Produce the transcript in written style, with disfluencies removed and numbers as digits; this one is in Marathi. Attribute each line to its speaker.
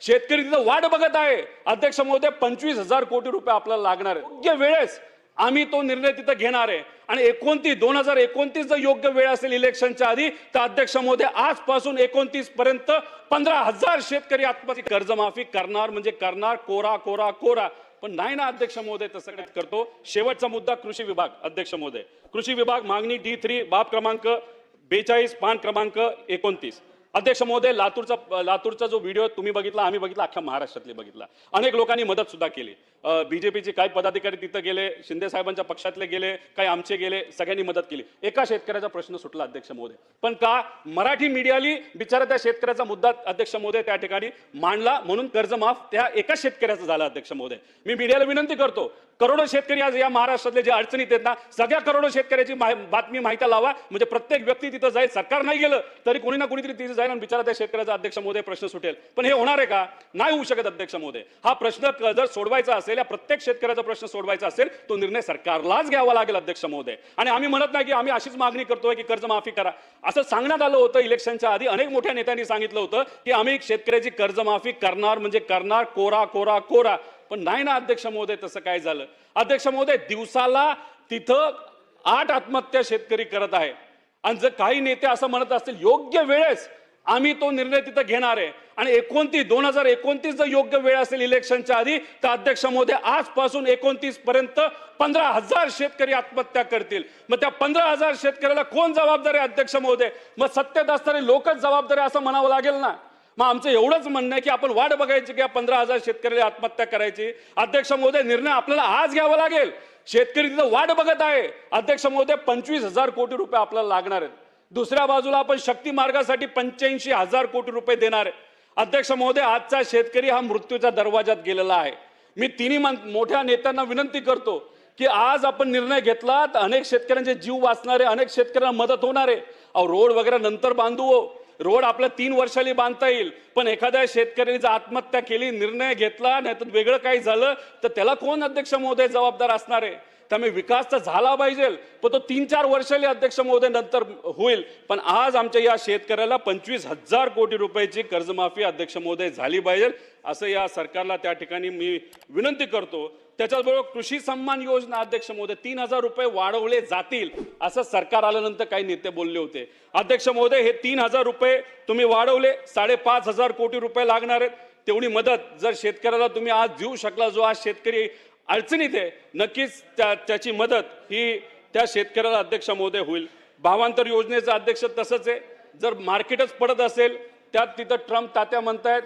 Speaker 1: शेतकरी तिथं वाट बघत आहे अध्यक्ष महोदय 25,000 कोटी रुपये आपल्याला लागणार आहे। योग्य वेळेस आम्ही तो निर्णय तिथं घेणार आहे आणि 2029 जर योग्य वेळ असेल इलेक्शनच्या आधी तर अध्यक्ष महोदय आजपासून 29 पर्यंत 15,000 शेतकरी आत्महत्या कर्जमाफी करणार म्हणजे करणार कोरा कोरा कोरा। पण नाही ना अध्यक्ष महोदय तसं करतो। शेवटचा मुद्दा कृषी विभाग अध्यक्ष महोदय कृषी विभाग मागणी D3 बाब क्रमांक 42 पान क्रमांक 29 अध्यक्ष महोदय लातूरचा जो व्हिडिओ तुम्ही बघितला आम्ही बघितला अख्ख्या महाराष्ट्रातले बघितला अनेक लोकांनी मदत सुद्धा केली बीजेपीचे काही पदाधिकारी तिथे गेले शिंदे साहेबांच्या पक्षातले गेले काही आमचे गेले सगळ्यांनी मदत केली एका शेतकऱ्याचा प्रश्न सुटला अध्यक्ष महोदय पण का मराठी मीडियाली बिचारा त्या शेतकऱ्याचा मुद्दा अध्यक्ष महोदय त्या ठिकाणी मांडला म्हणून कर्जमाफ त्या एका शेतकऱ्याचं झालं अध्यक्ष महोदय। मी मीडियाला विनंती करतो करोडो शेतकरी आज या महाराष्ट्रातले जे अडचणीत आहेत ना सगळ्या करोडो शेतकऱ्याची बातमी माहिती लावा म्हणजे प्रत्येक व्यक्ती तिथं जाईल सरकार नाही गेलं तरी कोणी ना कोणीतरी तिथे जाईल आणि बिचारा त्या शेतकऱ्याचा अध्यक्ष महोदय प्रश्न सुटेल पण हे होणार आहे का नाही होऊ शकत अध्यक्ष महोदय। हा प्रश्न जर सोडवायचा असेल या प्रत्येक शेतकऱ्याचा प्रश्न सोडवायचा असेल तो निर्णय सरकारलाच घ्यावा लागेल अध्यक्ष महोदय। आणि आम्ही म्हणत नाही की आम्ही अशीच मागणी करतोय की कर्जमाफी करा असं सांगण्यात आलं होतं इलेक्शनच्या आधी अनेक मोठ्या नेत्यांनी सांगितलं होतं की आम्ही शेतकऱ्याची कर्जमाफी करणार म्हणजे करणार कोरा कोरा कोरा पण नाही ना अध्यक्ष महोदय तसं काय झालं। अध्यक्ष महोदय दिवसाला तिथं 8 आत्महत्या शेतकरी करत आहे आणि जर काही नेते असं म्हणत असतील योग्य वेळेस आम्ही तो निर्णय तिथं घेणार आहे आणि 2029 जर योग्य वेळ असेल इलेक्शनच्या आधी तर अध्यक्ष महोदय आजपासून 29 पर्यंत 15,000 शेतकरी आत्महत्या करतील मग त्या 15,000 शेतकऱ्याला कोण जबाबदार आहे अध्यक्ष महोदय। मग सत्तेत असणारे लोकच जबाबदार आहे असं म्हणावं लागेल ना। मग आमचं एवढंच म्हणणं आहे की आपण वाट बघायची की 15,000 शेतकऱ्याला आत्महत्या करायची अध्यक्ष महोदय निर्णय आपल्याला आज घ्यावा लागेल। शेतकरी तिथं वाट बघत आहे अध्यक्ष महोदय 25,000 कोटी रुपये आपल्याला लागणार आहेत। दुसऱ्या बाजूला आपण शक्ती मार्गासाठी 85,000 कोटी रुपये देणार आहे अध्यक्ष महोदय। आजचा शेतकरी हा मृत्यूच्या दरवाजात गेलेला आहे। मी तिन्ही मोठ्या नेत्यांना विनंती करतो की आज आपण निर्णय घेतला तर अनेक शेतकऱ्यांचे जीव वाचणारे अनेक शेतकऱ्यांना मदत होणार आहे। अहो रोड वगैरे नंतर बांधू रोड आपल्या 3 वर्षांनी बांधता येईल पण एखाद्या शेतकऱ्याने जर आत्महत्या केली निर्णय घेतला नाही तर वेगळं काही झालं तर त्याला कोण अध्यक्ष महोदय जबाबदार असणार आहे। त्यामुळे विकास तर झाला पाहिजे पण तो 3-4 वर्षांनी अध्यक्ष महोदय नंतर होईल पण आज आमच्या या शेतकऱ्याला 25,000 कोटी रुपयाची कर्जमाफी अध्यक्ष महोदय झाली पाहिजे असं या सरकारला त्या ठिकाणी मी विनंती करतो। त्याच्याबरोबर कृषी सन्मान योजना अध्यक्ष महोदय 3,000 रुपये वाढवले जातील असं सरकार आल्यानंतर काही नेते बोलले होते अध्यक्ष महोदय। हे 3,000 रुपये तुम्ही वाढवले 5,500 कोटी रुपये लागणार आहेत तेवढी मदत जर शेतकऱ्याला तुम्ही आज देऊ शकला जो आज शेतकरी अडचणीत आहे नक्कीच त्याची मदत ही त्या शेतकऱ्याला अध्यक्ष महोदय होईल। भावांतर योजनेचं अध्यक्ष तसंच आहे जर मार्केटच पडत असेल त्यात तिथं ट्रम्प तात्या म्हणतायत